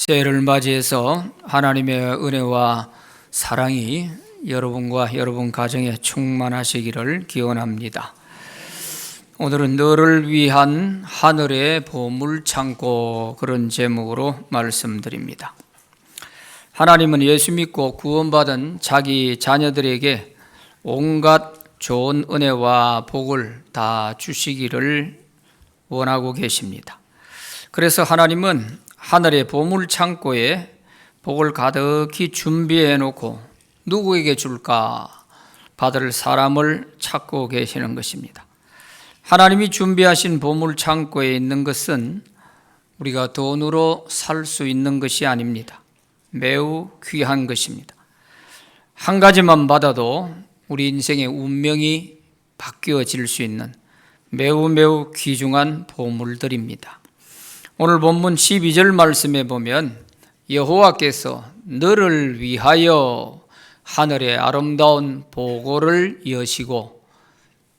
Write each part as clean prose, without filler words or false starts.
새해를 맞이해서 하나님의 은혜와 사랑이 여러분과 여러분 가정에 충만하시기를 기원합니다. 오늘은 너를 위한 하늘의 보물창고, 그런 제목으로 말씀드립니다. 하나님은 예수 믿고 구원받은 자기 자녀들에게 온갖 좋은 은혜와 복을 다 주시기를 원하고 계십니다. 그래서 하나님은 하늘의 보물창고에 복을 가득히 준비해 놓고 누구에게 줄까 받을 사람을 찾고 계시는 것입니다. 하나님이 준비하신 보물창고에 있는 것은 우리가 돈으로 살 수 있는 것이 아닙니다. 매우 귀한 것입니다. 한 가지만 받아도 우리 인생의 운명이 바뀌어질 수 있는 매우 귀중한 보물들입니다. 오늘 본문 12절 말씀에 보면 여호와께서 너를 위하여 하늘의 아름다운 보고를 여시고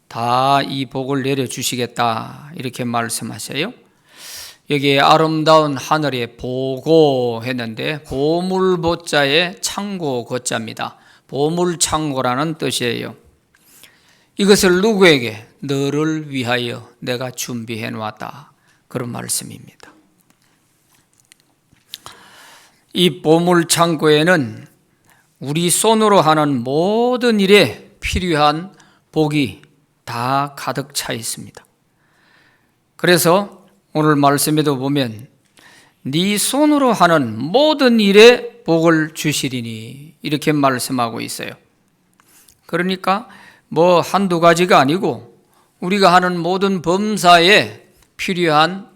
다 이 복을 내려주시겠다, 이렇게 말씀하세요. 여기에 아름다운 하늘의 보고 했는데 보물보자에 창고 거자입니다. 보물창고라는 뜻이에요. 이것을 누구에게? 너를 위하여 내가 준비해 놓았다, 그런 말씀입니다. 이 보물창고에는 우리 손으로 하는 모든 일에 필요한 복이 다 가득 차 있습니다. 그래서 오늘 말씀에도 보면 네 손으로 하는 모든 일에 복을 주시리니, 이렇게 말씀하고 있어요. 그러니까 뭐 한두 가지가 아니고 우리가 하는 모든 범사에 필요한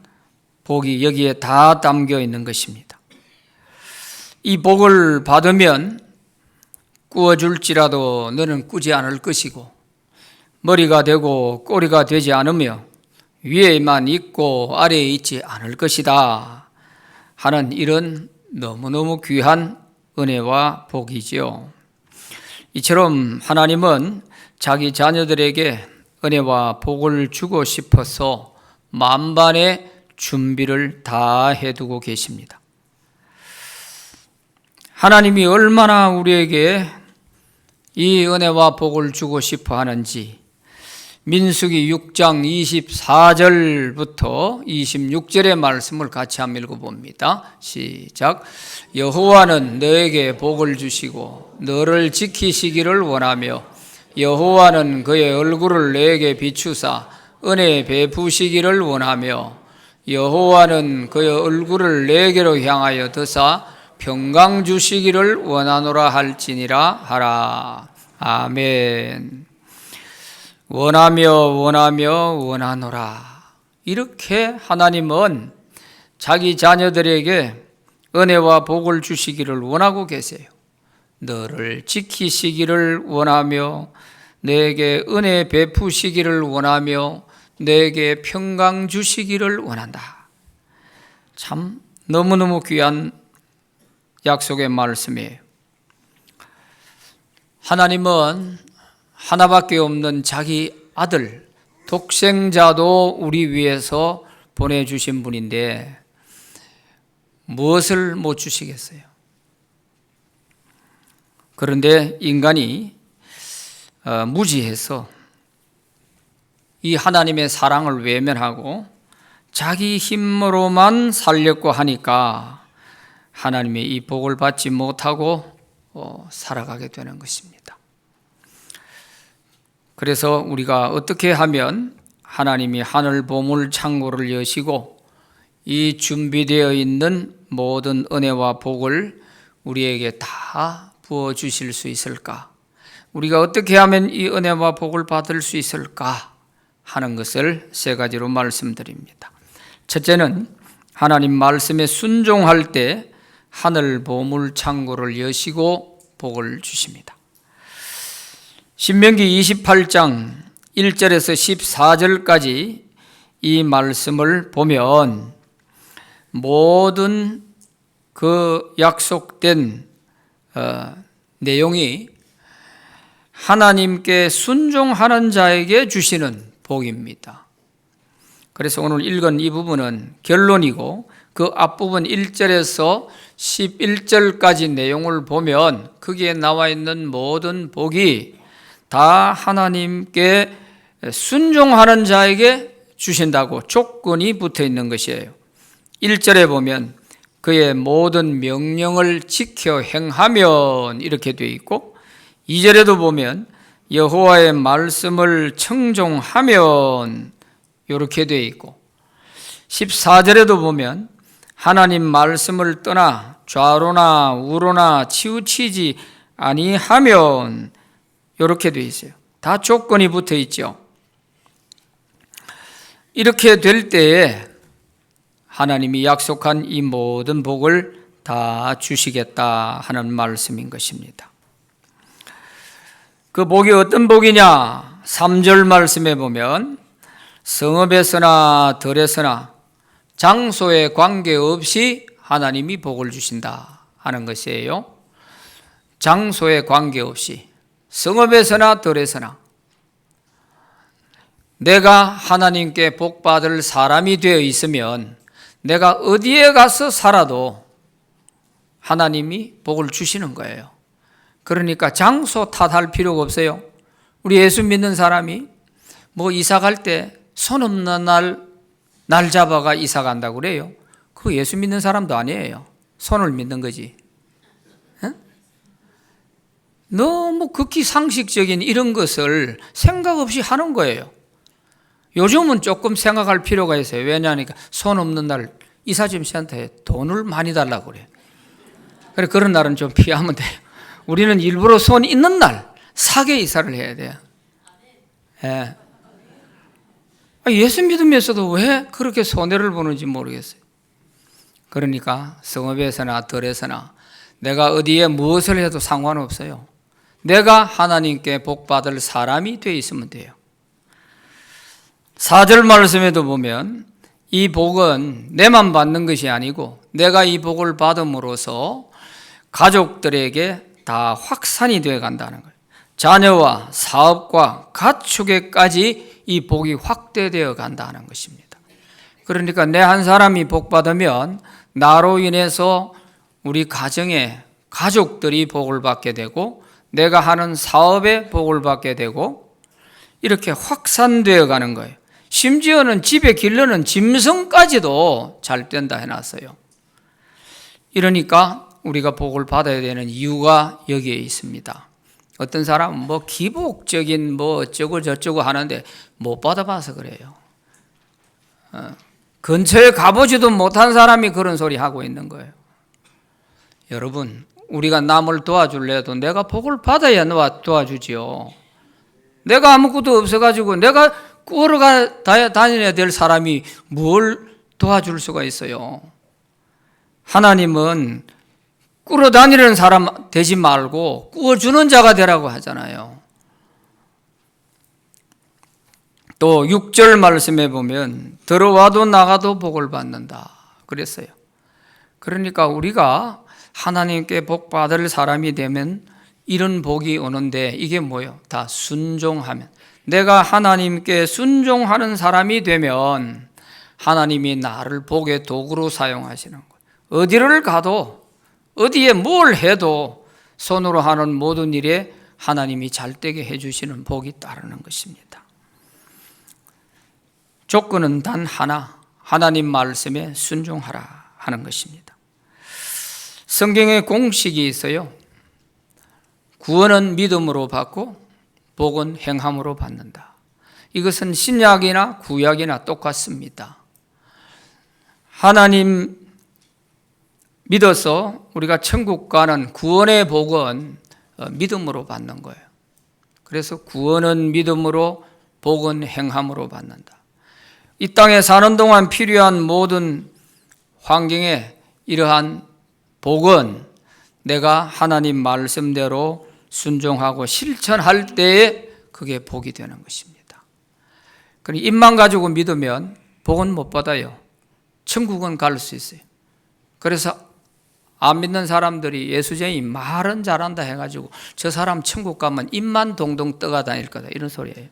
복이 여기에 다 담겨 있는 것입니다. 이 복을 받으면 꾸어줄지라도 너는 꾸지 않을 것이고, 머리가 되고 꼬리가 되지 않으며 위에만 있고 아래에 있지 않을 것이다 하는 이런 너무너무 귀한 은혜와 복이지요. 이처럼 하나님은 자기 자녀들에게 은혜와 복을 주고 싶어서 만반의 준비를 다 해두고 계십니다. 하나님이 얼마나 우리에게 이 은혜와 복을 주고 싶어 하는지 민수기 6장 24절부터 26절의 말씀을 같이 한번 읽어봅니다. 시작. 여호와는 너에게 복을 주시고 너를 지키시기를 원하며 여호와는 그의 얼굴을 너에게 비추사 은혜 베푸시기를 원하며 여호와는 그의 얼굴을 내게로 향하여 드사 평강 주시기를 원하노라 할지니라 하라. 아멘. 원하노라. 이렇게 하나님은 자기 자녀들에게 은혜와 복을 주시기를 원하고 계세요. 너를 지키시기를 원하며 내게 은혜 베푸시기를 원하며 내게 평강 주시기를 원한다. 참 너무너무 귀한 약속의 말씀이에요. 하나님은 하나밖에 없는 자기 아들 독생자도 우리 위해서 보내주신 분인데 무엇을 못 주시겠어요? 그런데 인간이 무지해서 이 하나님의 사랑을 외면하고 자기 힘으로만 살려고 하니까 하나님의 이 복을 받지 못하고 살아가게 되는 것입니다. 그래서 우리가 어떻게 하면 하나님이 하늘 보물 창고를 여시고 이 준비되어 있는 모든 은혜와 복을 우리에게 다 부어주실 수 있을까? 우리가 어떻게 하면 이 은혜와 복을 받을 수 있을까 하는 것을 세 가지로 말씀드립니다. 첫째는 하나님 말씀에 순종할 때 하늘 보물 창고를 여시고 복을 주십니다. 신명기 28장 1절에서 14절까지 이 말씀을 보면 모든 그 약속된 내용이 하나님께 순종하는 자에게 주시는 복입니다. 그래서 오늘 읽은 이 부분은 결론이고 그 앞부분 1절에서 11절까지 내용을 보면 거기에 나와 있는 모든 복이 다 하나님께 순종하는 자에게 주신다고 조건이 붙어 있는 것이에요. 1절에 보면 그의 모든 명령을 지켜 행하면 이렇게 되어 있고, 2절에도 보면 여호와의 말씀을 청종하면 이렇게 되어 있고, 14절에도 보면 하나님 말씀을 떠나 좌로나 우로나 치우치지 아니하면 이렇게 되어 있어요. 다 조건이 붙어 있죠. 이렇게 될 때에 하나님이 약속한 이 모든 복을 다 주시겠다 하는 말씀인 것입니다. 그 복이 어떤 복이냐? 3절 말씀에 보면 성읍에서나 들에서나 장소에 관계없이 하나님이 복을 주신다 하는 것이에요. 장소에 관계없이, 성읍에서나 들에서나 내가 하나님께 복받을 사람이 되어 있으면 내가 어디에 가서 살아도 하나님이 복을 주시는 거예요. 그러니까 장소 탓할 필요가 없어요. 우리 예수 믿는 사람이 뭐 이사 갈 때 손 없는 날 잡아가 이사 간다고 그래요. 그거 예수 믿는 사람도 아니에요. 손을 믿는 거지. 너무 극히 상식적인 이런 것을 생각 없이 하는 거예요. 요즘은 조금 생각할 필요가 있어요. 왜냐하니까 손 없는 날 이사짐씨한테 돈을 많이 달라고 그래요. 그래, 그런 날은 좀 피하면 돼요. 우리는 일부러 손 있는 날 사게 이사를 해야 돼요. 예. 예수 믿으면서도 왜 그렇게 손해를 보는지 모르겠어요. 그러니까 성읍에서나 들에서나 내가 어디에 무엇을 해도 상관없어요. 내가 하나님께 복받을 사람이 되어 있으면 돼요. 4절 말씀에도 보면 이 복은 내만 받는 것이 아니고 내가 이 복을 받음으로써 가족들에게 다 확산이 되어 간다는 거예요. 자녀와 사업과 가축에까지 이 복이 확대되어 간다는 것입니다. 그러니까 내 한 사람이 복 받으면 나로 인해서 우리 가정에 가족들이 복을 받게 되고 내가 하는 사업에 복을 받게 되고 이렇게 확산되어 가는 거예요. 심지어는 집에 기르는 짐승까지도 잘 된다 해놨어요. 이러니까 우리가 복을 받아야 되는 이유가 여기에 있습니다. 어떤 사람은 뭐 기복적인 뭐 어쩌고 저쩌고 하는데 못 받아봐서 그래요. 근처에 가보지도 못한 사람이 그런 소리 하고 있는 거예요. 여러분, 우리가 남을 도와줄래도 내가 복을 받아야 도와주지요. 내가 아무것도 없어가지고 내가 꾸러 다녀야 될 사람이 뭘 도와줄 수가 있어요. 하나님은 꾸러 다니는 사람 되지 말고 꾸어주는 자가 되라고 하잖아요. 또 6절 말씀에 보면 들어와도 나가도 복을 받는다 그랬어요. 그러니까 우리가 하나님께 복 받을 사람이 되면 이런 복이 오는데 이게 뭐예요? 다 순종하면. 내가 하나님께 순종하는 사람이 되면 하나님이 나를 복의 도구로 사용하시는 거예요. 어디를 가도 어디에 뭘 해도 손으로 하는 모든 일에 하나님이 잘되게 해주시는 복이 따르는 것입니다. 조건은 단 하나, 하나님 말씀에 순종하라 하는 것입니다. 성경에 공식이 있어요. 구원은 믿음으로 받고 복은 행함으로 받는다. 이것은 신약이나 구약이나 똑같습니다. 하나님 믿어서 우리가 천국 가는 구원의 복은 믿음으로 받는 거예요. 그래서 구원은 믿음으로, 복은 행함으로 받는다. 이 땅에 사는 동안 필요한 모든 환경에 이러한 복은 내가 하나님 말씀대로 순종하고 실천할 때에 그게 복이 되는 것입니다. 그러니 입만 가지고 믿으면 복은 못 받아요. 천국은 갈 수 있어요. 그래서 안 믿는 사람들이 예수쟁이 말은 잘한다 해가지고 저 사람 천국 가면 입만 동동 떠가다닐 거다 이런 소리예요.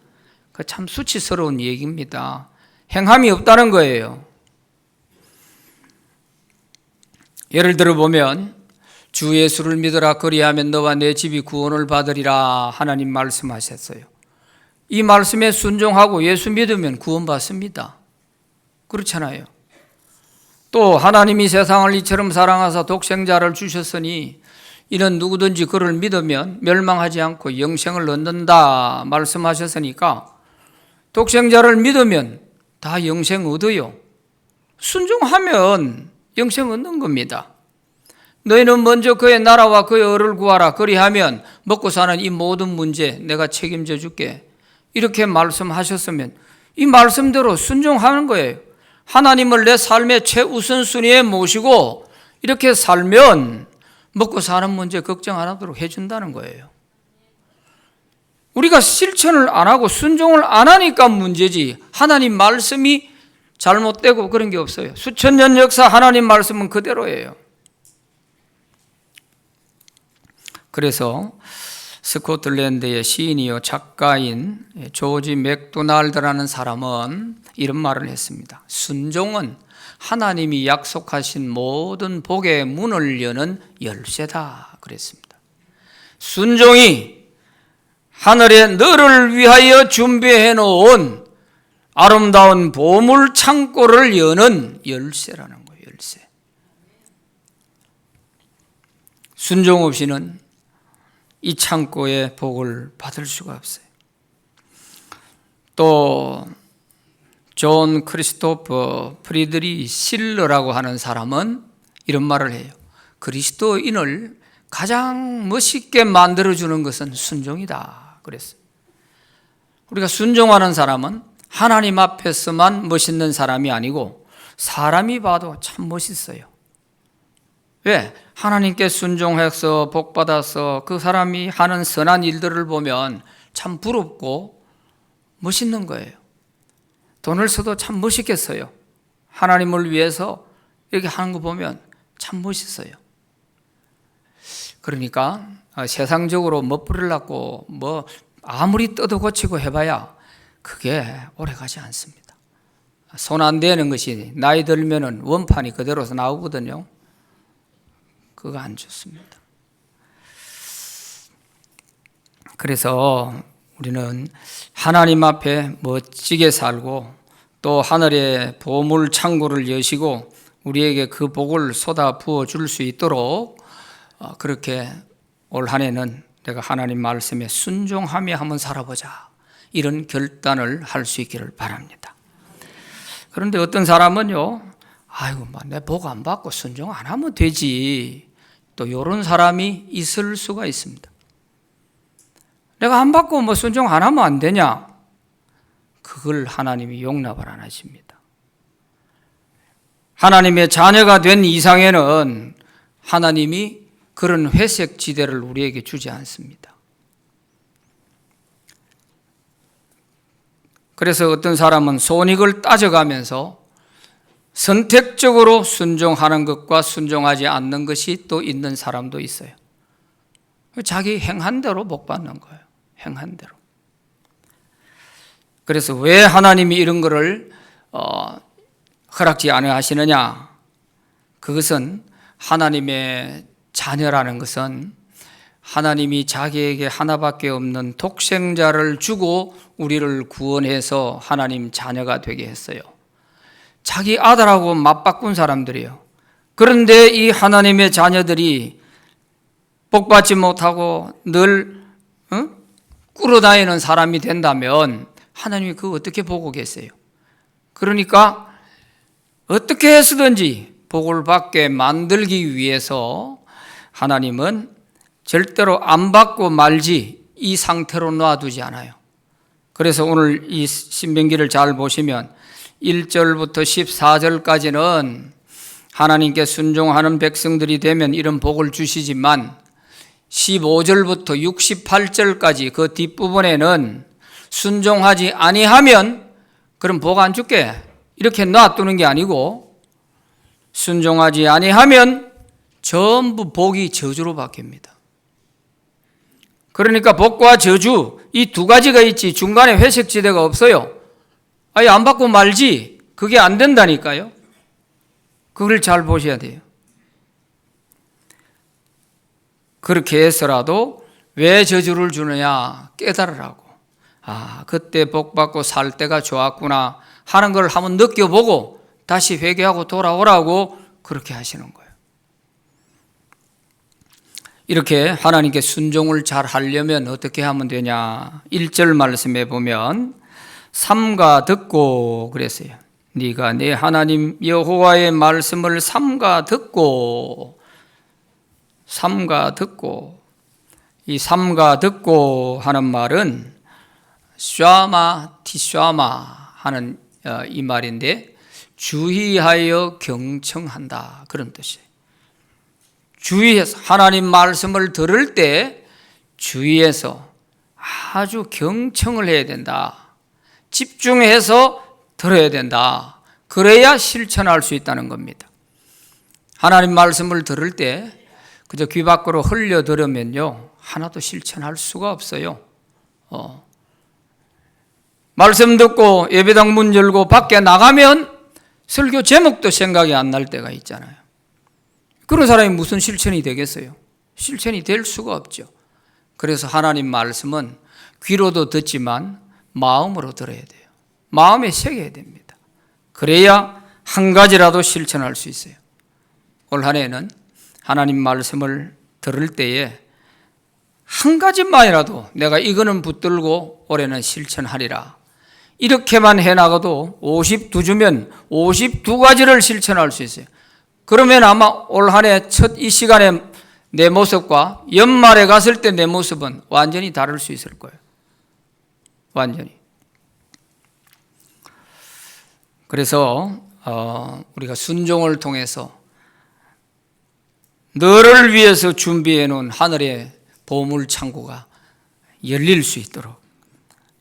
그 참 수치스러운 얘기입니다. 행함이 없다는 거예요. 예를 들어 보면 주 예수를 믿으라 그리하면 너와 내 집이 구원을 받으리라 하나님 말씀하셨어요. 이 말씀에 순종하고 예수 믿으면 구원받습니다. 그렇잖아요. 또 하나님이 세상을 이처럼 사랑하사 독생자를 주셨으니 이는 누구든지 그를 믿으면 멸망하지 않고 영생을 얻는다 말씀하셨으니까 독생자를 믿으면 다 영생 얻어요. 순종하면 영생 얻는 겁니다. 너희는 먼저 그의 나라와 그의 의를 구하라 그리하면 먹고 사는 이 모든 문제 내가 책임져 줄게. 이렇게 말씀하셨으면 이 말씀대로 순종하는 거예요. 하나님을 내 삶의 최우선순위에 모시고 이렇게 살면 먹고 사는 문제 걱정 안 하도록 해준다는 거예요. 우리가 실천을 안 하고 순종을 안 하니까 문제지 하나님 말씀이 잘못되고 그런 게 없어요. 수천 년 역사 하나님 말씀은 그대로예요. 그래서 스코틀랜드의 시인이요 작가인 조지 맥도날드라는 사람은 이런 말을 했습니다. 순종은 하나님이 약속하신 모든 복의 문을 여는 열쇠다 그랬습니다. 순종이 하늘에 너를 위하여 준비해 놓은 아름다운 보물 창고를 여는 열쇠라는 거예요. 열쇠. 순종 없이는 이 창고의 복을 받을 수가 없어요. 또 존 크리스토퍼 프리드리 실러라고 하는 사람은 이런 말을 해요. 그리스도인을 가장 멋있게 만들어주는 것은 순종이다 그랬어요. 우리가 순종하는 사람은 하나님 앞에서만 멋있는 사람이 아니고 사람이 봐도 참 멋있어요. 왜? 하나님께 순종해서 복받아서 그 사람이 하는 선한 일들을 보면 참 부럽고 멋있는 거예요. 돈을 써도 참 멋있겠어요. 하나님을 위해서 이렇게 하는 거 보면 참 멋있어요. 그러니까 세상적으로 멋부리려고 아무리 뜯어 고치고 해봐야 그게 오래가지 않습니다. 손 안 대는 것이 나이 들면은 원판이 그대로서 나오거든요. 그거 안 좋습니다. 그래서 우리는 하나님 앞에 멋지게 살고 또 하늘의 보물 창고를 여시고 우리에게 그 복을 쏟아 부어 줄 수 있도록 그렇게 올 한 해는 내가 하나님 말씀에 순종하며 한번 살아보자 이런 결단을 할 수 있기를 바랍니다. 그런데 어떤 사람은요, 아이고 내 복 안 받고 순종 안 하면 되지, 또 이런 사람이 있을 수가 있습니다. 내가 안 받고 순종 안 하면 안 되냐? 그걸 하나님이 용납을 안 하십니다. 하나님의 자녀가 된 이상에는 하나님이 그런 회색 지대를 우리에게 주지 않습니다. 그래서 어떤 사람은 손익을 따져가면서 선택적으로 순종하는 것과 순종하지 않는 것이 또 있는 사람도 있어요. 자기 행한 대로 복 받는 거예요. 행한 대로. 그래서 왜 하나님이 이런 거를 허락지 않아 하시느냐? 그것은 하나님의 자녀라는 것은 하나님이 자기에게 하나밖에 없는 독생자를 주고 우리를 구원해서 하나님 자녀가 되게 했어요. 자기 아들하고 맞바꾼 사람들이에요. 그런데 이 하나님의 자녀들이 복받지 못하고 늘 꿇어다니는 사람이 된다면 하나님이 그거 어떻게 보고 계세요? 그러니까 어떻게 해서든지 복을 받게 만들기 위해서 하나님은 절대로 안 받고 말지 이 상태로 놔두지 않아요. 그래서 오늘 이 신명기를 잘 보시면 1절부터 14절까지는 하나님께 순종하는 백성들이 되면 이런 복을 주시지만 15절부터 68절까지 그 뒷부분에는 순종하지 아니하면 그럼 복 안 줄게 이렇게 놔두는 게 아니고 순종하지 아니하면 전부 복이 저주로 바뀝니다. 그러니까 복과 저주 이 두 가지가 있지 중간에 회색지대가 없어요. 아예 안 받고 말지 그게 안 된다니까요. 그걸 잘 보셔야 돼요. 그렇게 해서라도 왜 저주를 주느냐 깨달으라고. 그때 복 받고 살 때가 좋았구나 하는 걸 한번 느껴보고 다시 회개하고 돌아오라고 그렇게 하시는 거예요. 이렇게 하나님께 순종을 잘 하려면 어떻게 하면 되냐? 1절 말씀에 보면 삼가 듣고 그랬어요. 네가 내 하나님 여호와의 말씀을 삼가 듣고 이 삼가 듣고 하는 말은 샤마 티샤마 하는 이 말인데 주의하여 경청한다 그런 뜻이에요. 주의해서 하나님 말씀을 들을 때 주의해서 아주 경청을 해야 된다. 집중해서 들어야 된다. 그래야 실천할 수 있다는 겁니다. 하나님 말씀을 들을 때 그저 귀 밖으로 흘려 들으면요 하나도 실천할 수가 없어요. 말씀 듣고 예배당 문 열고 밖에 나가면 설교 제목도 생각이 안 날 때가 있잖아요. 그런 사람이 무슨 실천이 되겠어요? 실천이 될 수가 없죠. 그래서 하나님 말씀은 귀로도 듣지만 마음으로 들어야 돼요. 마음에 새겨야 됩니다. 그래야 한 가지라도 실천할 수 있어요. 올 한 해는 하나님 말씀을 들을 때에 한 가지만이라도 내가 이거는 붙들고 올해는 실천하리라. 이렇게만 해나가도 52주면 52가지를 실천할 수 있어요. 그러면 아마 올 한 해 첫 이 시간에 내 모습과 연말에 갔을 때 내 모습은 완전히 다를 수 있을 거예요. 완전히. 그래서 우리가 순종을 통해서 너를 위해서 준비해 놓은 하늘의 보물 창고가 열릴 수 있도록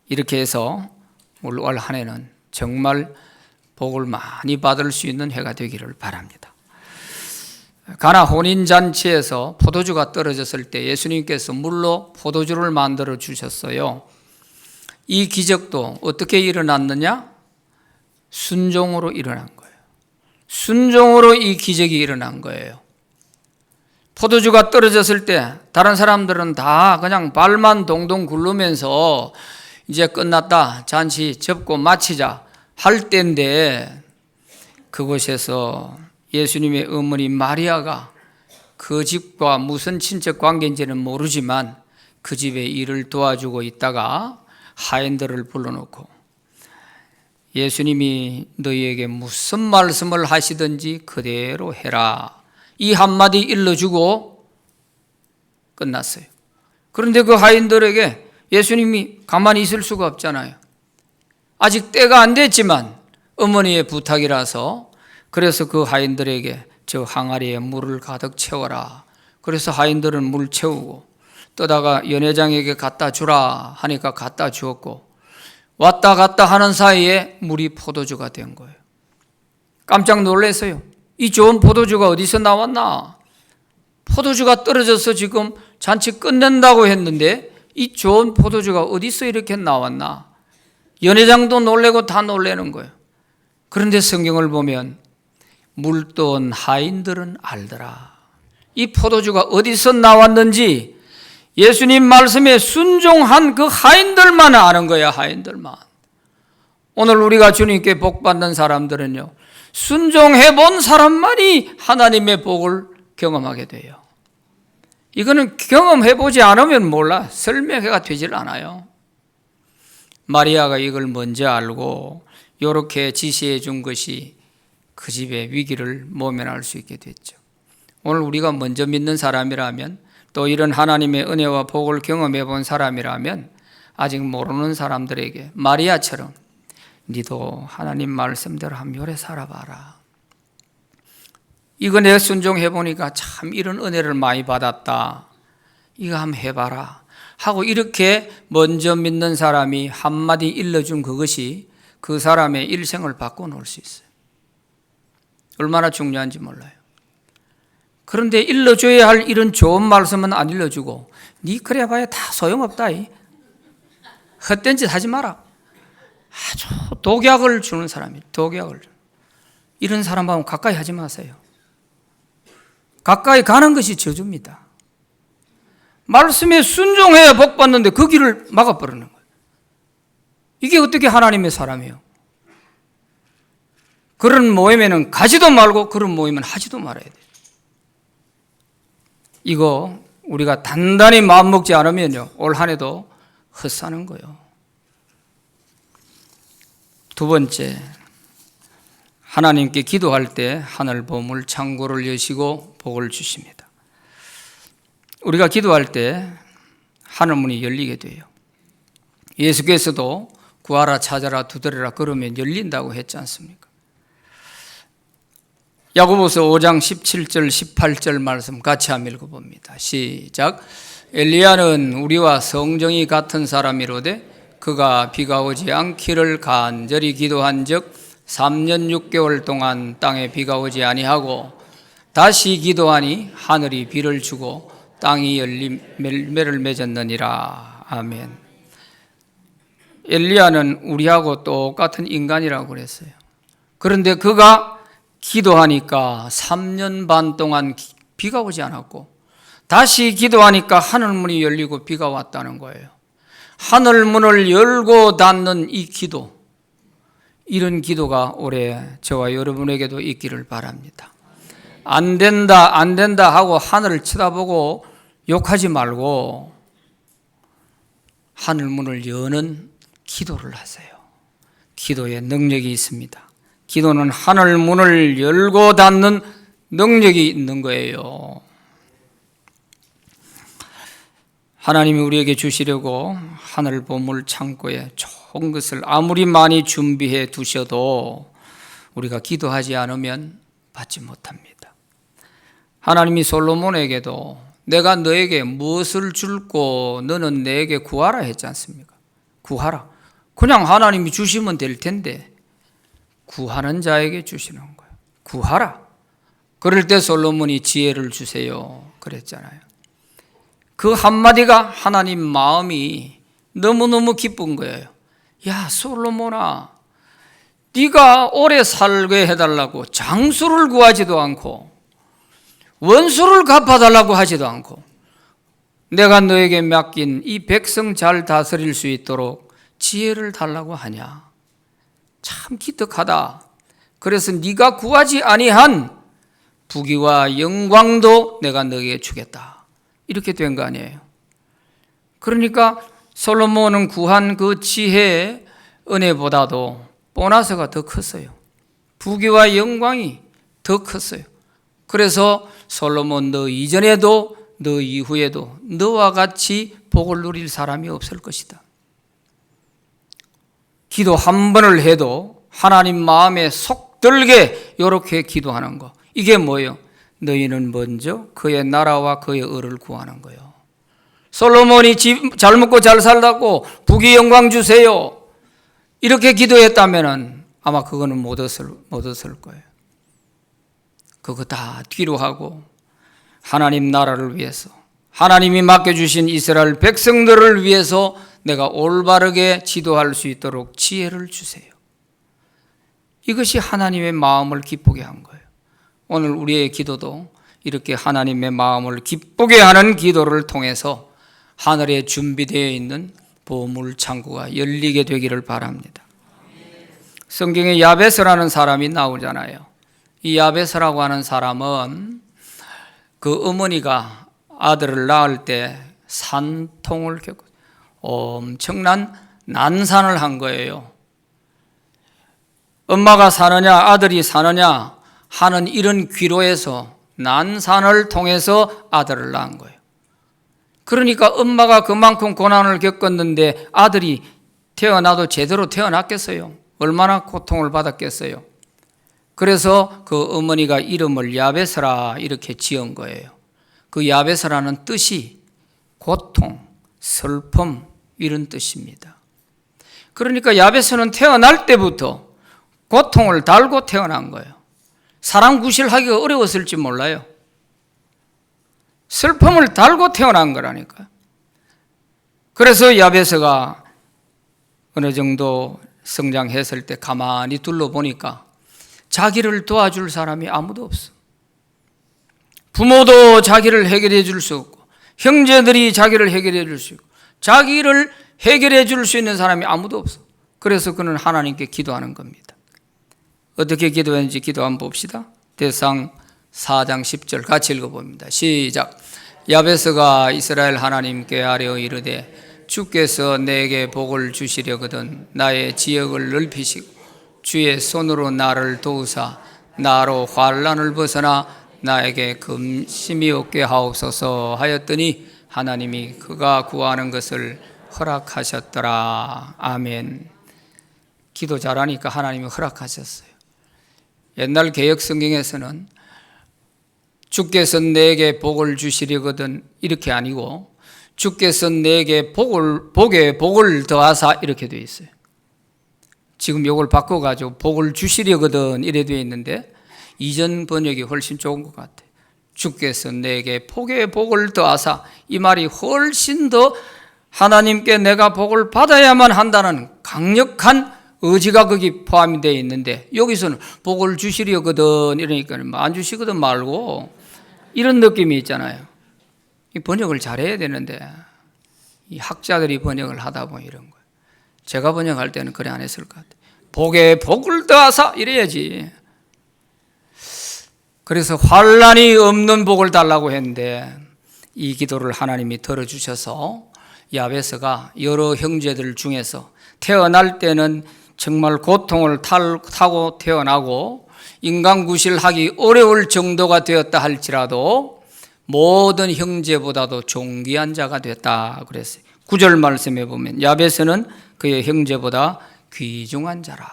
이렇게 해서 올 한 해는 정말 복을 많이 받을 수 있는 해가 되기를 바랍니다. 가나 혼인잔치에서 포도주가 떨어졌을 때 예수님께서 물로 포도주를 만들어 주셨어요. 이 기적도 어떻게 일어났느냐? 순종으로 일어난 거예요. 순종으로 이 기적이 일어난 거예요. 포도주가 떨어졌을 때 다른 사람들은 다 그냥 발만 동동 굴르면서 이제 끝났다, 잔치 접고 마치자 할 때인데 그곳에서 예수님의 어머니 마리아가 그 집과 무슨 친척 관계인지는 모르지만 그 집에 일을 도와주고 있다가 하인들을 불러놓고 예수님이 너희에게 무슨 말씀을 하시든지 그대로 해라. 이 한마디 일러주고 끝났어요. 그런데 그 하인들에게 예수님이 가만히 있을 수가 없잖아요. 아직 때가 안 됐지만 어머니의 부탁이라서 그래서 그 하인들에게 저 항아리에 물을 가득 채워라. 그래서 하인들은 물 채우고 떠다가 연회장에게 갖다 주라 하니까 갖다 주었고 왔다 갔다 하는 사이에 물이 포도주가 된 거예요. 깜짝 놀랐어요. 이 좋은 포도주가 어디서 나왔나? 포도주가 떨어져서 지금 잔치 끝낸다고 했는데 이 좋은 포도주가 어디서 이렇게 나왔나? 연회장도 놀래고 다 놀라는 거예요. 그런데 성경을 보면 물돈 하인들은 알더라. 이 포도주가 어디서 나왔는지 예수님 말씀에 순종한 그 하인들만 아는 거야. 하인들만. 오늘 우리가 주님께 복 받는 사람들은요, 순종해 본 사람만이 하나님의 복을 경험하게 돼요. 이거는 경험해 보지 않으면 몰라. 설명해가 되질 않아요. 마리아가 이걸 먼저 알고 이렇게 지시해 준 것이 그 집의 위기를 모면할 수 있게 됐죠. 오늘 우리가 먼저 믿는 사람이라면 또 이런 하나님의 은혜와 복을 경험해 본 사람이라면 아직 모르는 사람들에게 마리아처럼 니도 하나님 말씀대로 한번 오래 살아봐라. 이거 내가 순종해 보니까 참 이런 은혜를 많이 받았다. 이거 한번 해봐라 하고 이렇게 먼저 믿는 사람이 한마디 일러준 그것이 그 사람의 일생을 바꿔놓을 수 있어요. 얼마나 중요한지 몰라요. 그런데 일러줘야 할 이런 좋은 말씀은 안 일러주고 니 그래 봐야 다 소용없다. 헛된 짓 하지 마라. 아주 독약을 주는 사람이에요. 독약을. 이런 사람하고 가까이 하지 마세요. 가까이 가는 것이 저주입니다. 말씀에 순종해야 복 받는데 그 길을 막아버리는 거예요. 이게 어떻게 하나님의 사람이에요? 그런 모임에는 가지도 말고 그런 모임은 하지도 말아야 돼요. 이거 우리가 단단히 마음먹지 않으면요, 올 한 해도 헛사는 거예요. 두 번째, 하나님께 기도할 때 하늘 보물 창고를 여시고 복을 주십니다. 우리가 기도할 때 하늘 문이 열리게 돼요. 예수께서도 구하라 찾아라 두드려라 그러면 열린다고 했지 않습니까? 야고보서 5장 17절 18절 말씀 같이 한번 읽어봅니다. 시작. 엘리야는 우리와 성정이 같은 사람이로되 그가 비가 오지 않기를 간절히 기도한즉 3년 6개월 동안 땅에 비가 오지 아니하고 다시 기도하니 하늘이 비를 주고 땅이 열리 열매를 맺었느니라. 아멘. 엘리야는 우리하고 똑같은 인간이라고 그랬어요. 그런데 그가 기도하니까 3년 반 동안 비가 오지 않았고 다시 기도하니까 하늘문이 열리고 비가 왔다는 거예요. 하늘문을 열고 닫는 이 기도, 이런 기도가 올해 저와 여러분에게도 있기를 바랍니다. 안 된다 안 된다 하고 하늘을 쳐다보고 욕하지 말고 하늘문을 여는 기도를 하세요. 기도에 능력이 있습니다. 기도는 하늘 문을 열고 닫는 능력이 있는 거예요. 하나님이 우리에게 주시려고 하늘 보물 창고에 좋은 것을 아무리 많이 준비해 두셔도 우리가 기도하지 않으면 받지 못합니다. 하나님이 솔로몬에게도 내가 너에게 무엇을 줄고 너는 내게 구하라 했지 않습니까? 구하라. 그냥 하나님이 주시면 될 텐데 구하는 자에게 주시는 거예요. 구하라. 그럴 때 솔로몬이 지혜를 주세요 그랬잖아요. 그 한마디가 하나님 마음이 너무너무 기쁜 거예요. 야 솔로몬아, 네가 오래 살게 해달라고 장수를 구하지도 않고 원수를 갚아달라고 하지도 않고 내가 너에게 맡긴 이 백성 잘 다스릴 수 있도록 지혜를 달라고 하냐. 참 기특하다. 그래서 네가 구하지 아니한 부귀와 영광도 내가 너에게 주겠다. 이렇게 된 거 아니에요. 그러니까 솔로몬은 구한 그 지혜의 은혜보다도 보너스가 더 컸어요. 부귀와 영광이 더 컸어요. 그래서 솔로몬 너 이전에도 너 이후에도 너와 같이 복을 누릴 사람이 없을 것이다. 기도 한 번을 해도 하나님 마음에 속 들게 이렇게 기도하는 거. 이게 뭐예요? 너희는 먼저 그의 나라와 그의 의를 구하는 거예요. 솔로몬이 집 잘 먹고 잘 살라고 부귀 영광 주세요. 이렇게 기도했다면 아마 그거는 못 얻었을 거예요. 그거 다 뒤로 하고 하나님 나라를 위해서 하나님이 맡겨주신 이스라엘 백성들을 위해서 내가 올바르게 지도할 수 있도록 지혜를 주세요. 이것이 하나님의 마음을 기쁘게 한 거예요. 오늘 우리의 기도도 이렇게 하나님의 마음을 기쁘게 하는 기도를 통해서 하늘에 준비되어 있는 보물 창고가 열리게 되기를 바랍니다. 성경에 야베스라는 사람이 나오잖아요. 이 야베스라고 하는 사람은 그 어머니가 아들을 낳을 때 산통을 겪고 엄청난 난산을 한 거예요. 엄마가 사느냐 아들이 사느냐 하는 이런 귀로에서 난산을 통해서 아들을 낳은 거예요. 그러니까 엄마가 그만큼 고난을 겪었는데 아들이 태어나도 제대로 태어났겠어요? 얼마나 고통을 받았겠어요? 그래서 그 어머니가 이름을 야베스라 이렇게 지은 거예요. 그 야베스라는 뜻이 고통, 슬픔 이런 뜻입니다. 그러니까 야베스는 태어날 때부터 고통을 달고 태어난 거예요. 사람 구실하기가 어려웠을지 몰라요. 슬픔을 달고 태어난 거라니까요. 그래서 야베스가 어느 정도 성장했을 때 가만히 둘러보니까 자기를 도와줄 사람이 아무도 없어. 부모도 자기를 해결해 줄 수 없고 형제들이 자기를 해결해 줄 수 있고 자기를 해결해 줄 수 있는 사람이 아무도 없어. 그래서 그는 하나님께 기도하는 겁니다. 어떻게 기도했는지 기도 한번 봅시다. 대상 4장 10절 같이 읽어봅니다. 시작. 야베스가 이스라엘 하나님께 아뢰어 이르되 주께서 내게 복을 주시려거든 나의 지역을 넓히시고 주의 손으로 나를 도우사 나로 환난을 벗어나 나에게 금심이 없게 하옵소서 하였더니 하나님이 그가 구하는 것을 허락하셨더라. 아멘. 기도 잘하니까 하나님이 허락하셨어요. 옛날 개역 성경에서는 주께서 내게 복을 주시려거든 이렇게 아니고 주께서 내게 복에 복을 더하사 이렇게 되어 있어요. 지금 이걸 바꿔가지고 복을 주시려거든 이래 되어 있는데 이전 번역이 훨씬 좋은 것 같아요. 주께서 내게 복에 복을 더하사, 이 말이 훨씬 더 하나님께 내가 복을 받아야만 한다는 강력한 의지가 거기 포함이 되어 있는데 여기서는 복을 주시려거든 이러니까 안 주시거든 말고 이런 느낌이 있잖아요. 이 번역을 잘해야 되는데 이 학자들이 번역을 하다 보면 이런 거예요. 제가 번역할 때는 그래 안 했을 것 같아요. 복에 복을 더하사 이래야지. 그래서 환난이 없는 복을 달라고 했는데 이 기도를 하나님이 들어주셔서 야베스가 여러 형제들 중에서 태어날 때는 정말 고통을 타고 태어나고 인간구실하기 어려울 정도가 되었다 할지라도 모든 형제보다도 존귀한 자가 됐다 그랬어요. 9절 말씀에 보면 야베스는 그의 형제보다 귀중한 자라,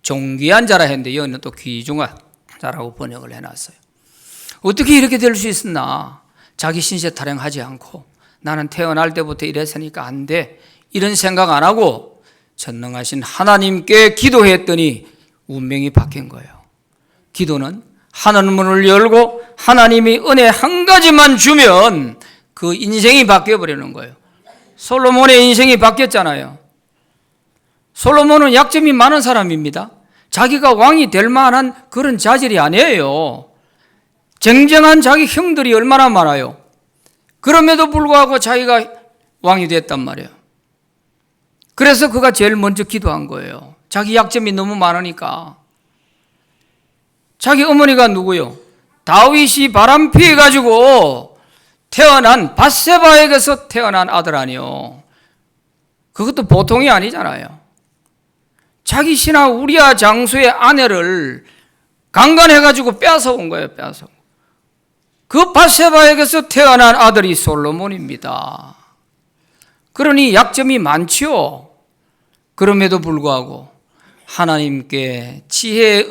존귀한 자라 했는데 여기는 또 귀중한 자라고 번역을 해놨어요. 어떻게 이렇게 될 수 있었나? 자기 신세 타령하지 않고 나는 태어날 때부터 이랬으니까 안 돼 이런 생각 안 하고 전능하신 하나님께 기도했더니 운명이 바뀐 거예요. 기도는 하늘문을 열고 하나님이 은혜 한 가지만 주면 그 인생이 바뀌어버리는 거예요. 솔로몬의 인생이 바뀌었잖아요. 솔로몬은 약점이 많은 사람입니다. 자기가 왕이 될 만한 그런 자질이 아니에요. 쟁쟁한 자기 형들이 얼마나 많아요. 그럼에도 불구하고 자기가 왕이 됐단 말이에요. 그래서 그가 제일 먼저 기도한 거예요. 자기 약점이 너무 많으니까. 자기 어머니가 누구요? 다윗이 바람 피해가지고 태어난 밧세바에게서 태어난 아들 아니요. 그것도 보통이 아니잖아요. 자기 신하 우리아 장수의 아내를 강간해가지고 뺏어온 거예요. 뺏어. 그 밧세바에게서 태어난 아들이 솔로몬입니다. 그러니 약점이 많지요. 그럼에도 불구하고 하나님께 지혜의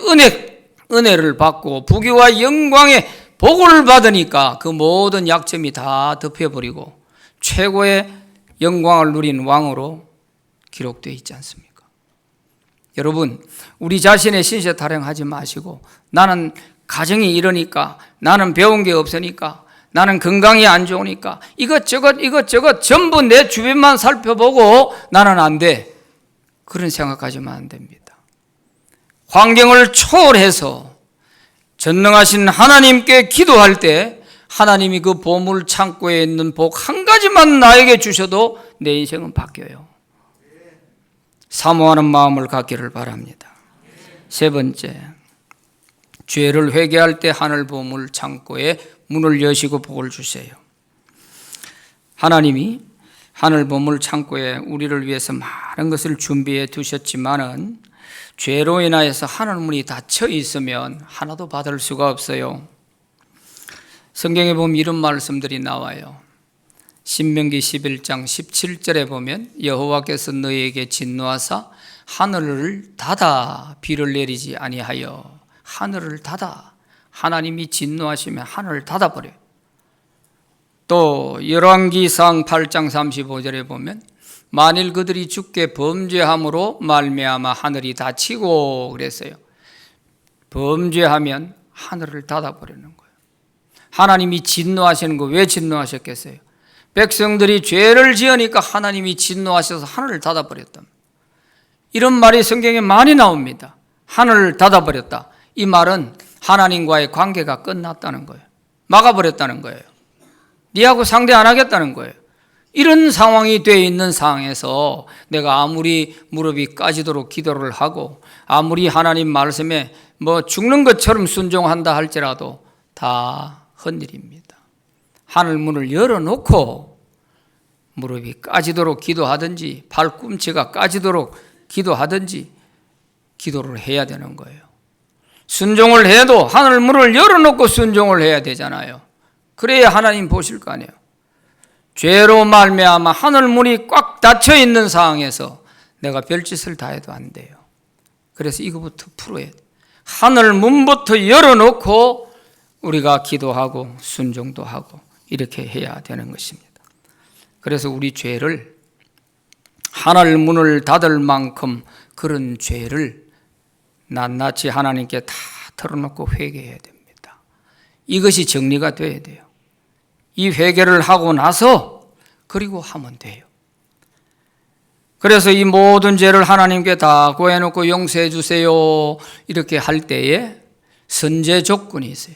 은혜를 받고 부귀와 영광의 복을 받으니까 그 모든 약점이 다 덮여버리고 최고의 영광을 누린 왕으로 기록되어 있지 않습니까? 여러분, 우리 자신의 신세 타령하지 마시고 나는 가정이 이러니까, 나는 배운 게 없으니까, 나는 건강이 안 좋으니까 이것저것 전부 내 주변만 살펴보고 나는 안 돼. 그런 생각하시면 안 됩니다. 환경을 초월해서 전능하신 하나님께 기도할 때 하나님이 그 보물 창고에 있는 복 한 가지만 나에게 주셔도 내 인생은 바뀌어요. 사모하는 마음을 갖기를 바랍니다. 세 번째, 죄를 회개할 때 하늘 보물 창고에 문을 여시고 복을 주세요. 하나님이 하늘 보물 창고에 우리를 위해서 많은 것을 준비해 두셨지만은 죄로 인하여서 하늘 문이 닫혀 있으면 하나도 받을 수가 없어요. 성경에 보면 이런 말씀들이 나와요. 신명기 11장 17절에 보면 여호와께서 너희에게 진노하사 하늘을 닫아 비를 내리지 아니하여, 하늘을 닫아, 하나님이 진노하시면 하늘을 닫아버려요. 또 열왕기상 8장 35절에 보면 만일 그들이 주께 범죄함으로 말미암아 하늘이 닫히고 그랬어요. 범죄하면 하늘을 닫아버리는 거예요. 하나님이 진노하시는 거 왜 진노하셨겠어요? 백성들이 죄를 지으니까 하나님이 진노하셔서 하늘을 닫아버렸다. 이런 말이 성경에 많이 나옵니다. 하늘을 닫아버렸다. 이 말은 하나님과의 관계가 끝났다는 거예요. 막아버렸다는 거예요. 니하고 상대 안 하겠다는 거예요. 이런 상황이 되어 있는 상황에서 내가 아무리 무릎이 까지도록 기도를 하고 아무리 하나님 말씀에 죽는 것처럼 순종한다 할지라도 다 헛일입니다. 하늘 문을 열어놓고 무릎이 까지도록 기도하든지 발꿈치가 까지도록 기도하든지 기도를 해야 되는 거예요. 순종을 해도 하늘 문을 열어놓고 순종을 해야 되잖아요. 그래야 하나님 보실 거 아니에요. 죄로 말미암아 하늘 문이 꽉 닫혀 있는 상황에서 내가 별짓을 다 해도 안 돼요. 그래서 이거부터 풀어야 돼요. 하늘 문부터 열어놓고 우리가 기도하고 순종도 하고 이렇게 해야 되는 것입니다. 그래서 우리 죄를 하늘 문을 닫을 만큼 그런 죄를 낱낱이 하나님께 다 털어놓고 회개해야 됩니다. 이것이 정리가 돼야 돼요. 이 회개를 하고 나서 그리고 하면 돼요. 그래서 이 모든 죄를 하나님께 다 구해놓고 용서해 주세요 이렇게 할 때에 선제 조건이 있어요.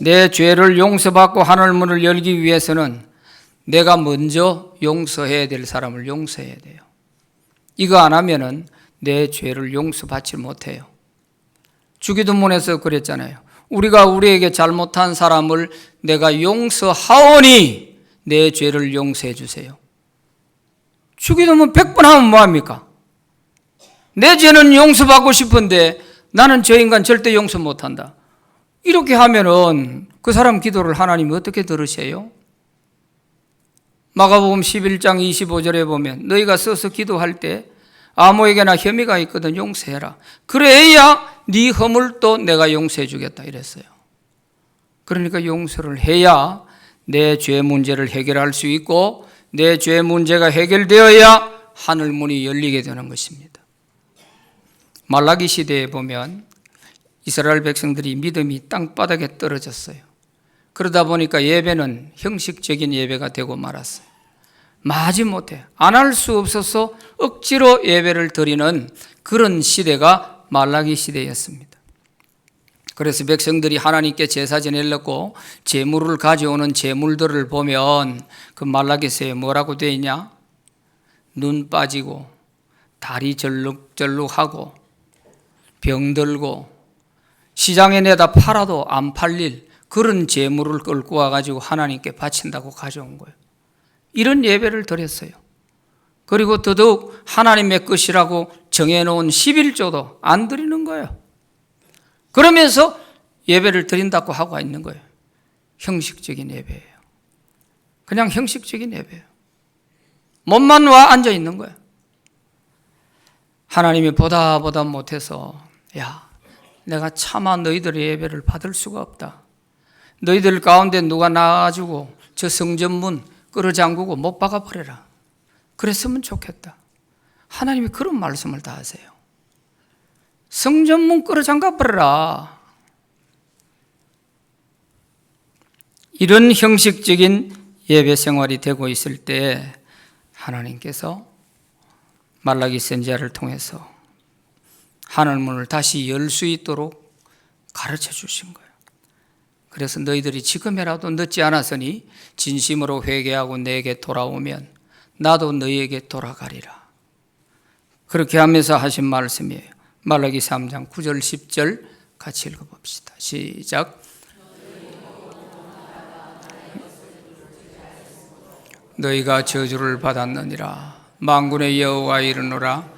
내 죄를 용서받고 하늘 문을 열기 위해서는 내가 먼저 용서해야 될 사람을 용서해야 돼요. 이거 안 하면은 내 죄를 용서받지 못해요. 주기도문에서 그랬잖아요. 우리가 우리에게 잘못한 사람을 내가 용서하오니 내 죄를 용서해 주세요. 주기도문 100번 하면 뭐합니까? 내 죄는 용서받고 싶은데 나는 저 인간 절대 용서 못한다. 이렇게 하면은 그 사람 기도를 하나님이 어떻게 들으세요? 마가복음 11장 25절에 보면 너희가 서서 기도할 때 아무에게나 혐의가 있거든 용서해라. 그래야 네 허물도 내가 용서해 주겠다 이랬어요. 그러니까 용서를 해야 내 죄 문제를 해결할 수 있고 내 죄 문제가 해결되어야 하늘 문이 열리게 되는 것입니다. 말라기 시대에 보면 이스라엘 백성들이 믿음이 땅바닥에 떨어졌어요. 그러다 보니까 예배는 형식적인 예배가 되고 말았어요. 마지못해 안 할 수 없어서 억지로 예배를 드리는 그런 시대가 말라기 시대였습니다. 그래서 백성들이 하나님께 제사 지내려고 제물을 가져오는 제물들을 보면 그 말라기서에 뭐라고 되어 있냐? 눈 빠지고 다리 절룩절룩하고 병들고 시장에 내다 팔아도 안 팔릴 그런 제물을 끌고 와가지고 하나님께 바친다고 가져온 거예요. 이런 예배를 드렸어요. 그리고 더더욱 하나님의 것이라고 정해놓은 11조도 안 드리는 거예요. 그러면서 예배를 드린다고 하고 있는 거예요. 형식적인 예배예요. 그냥 형식적인 예배예요. 몸만 와 앉아 있는 거예요. 하나님이 보다 못해서 야, 내가 차마 너희들의 예배를 받을 수가 없다. 너희들 가운데 누가 나와가지고 저 성전문 끌어잠그고 못 박아버려라. 그랬으면 좋겠다. 하나님이 그런 말씀을 다 하세요. 성전문 끌어잠가버려라. 이런 형식적인 예배 생활이 되고 있을 때 하나님께서 말라기 선지자를 통해서 하늘문을 다시 열 수 있도록 가르쳐 주신 거예요. 그래서 너희들이 지금이라도 늦지 않았으니 진심으로 회개하고 내게 돌아오면 나도 너희에게 돌아가리라. 그렇게 하면서 하신 말씀이에요. 말라기 3장 9절 10절 같이 읽어봅시다. 시작. 너희가 저주를 받았느니라. 만군의 여호와 이르노라.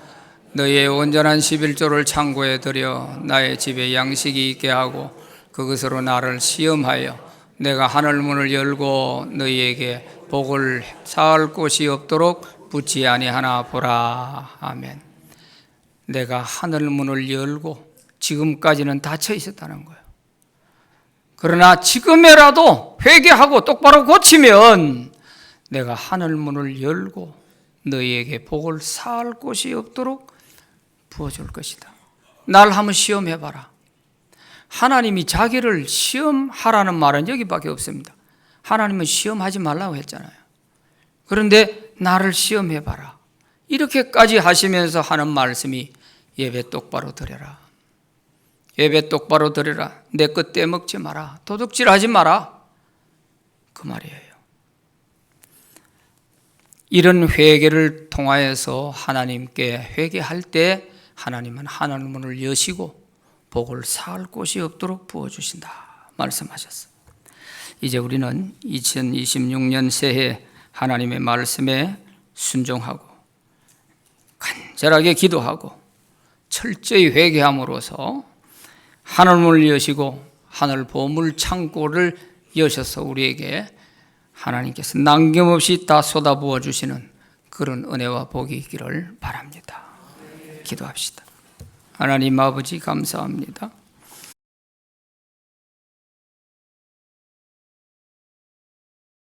너희의 온전한 11조를 창고에 들여 나의 집에 양식이 있게 하고 그것으로 나를 시험하여 내가 하늘문을 열고 너희에게 복을 쌓을 곳이 없도록 붙지 아니하나 보라. 아멘. 내가 하늘문을 열고 지금까지는 닫혀 있었다는 거예요. 그러나 지금이라도 회개하고 똑바로 고치면 내가 하늘문을 열고 너희에게 복을 쌓을 곳이 없도록 부어줄 것이다. 날 한번 시험해봐라. 하나님이 자기를 시험하라는 말은 여기밖에 없습니다. 하나님은 시험하지 말라고 했잖아요. 그런데 나를 시험해봐라. 이렇게까지 하시면서 하는 말씀이 예배 똑바로 드려라. 예배 똑바로 드려라. 내 것 떼먹지 마라. 도둑질하지 마라. 그 말이에요. 이런 회개를 통하여서 하나님께 회개할 때 하나님은 하늘 문을 여시고 복을 쌓을 곳이 없도록 부어주신다 말씀하셨어요. 이제 우리는 2026년 새해 하나님의 말씀에 순종하고 간절하게 기도하고 철저히 회개함으로써 하늘 문을 여시고 하늘 보물 창고를 여셔서 우리에게 하나님께서 남김없이 다 쏟아부어 주시는 그런 은혜와 복이 있기를 바랍니다. 기도합시다. 하나님 아버지 감사합니다.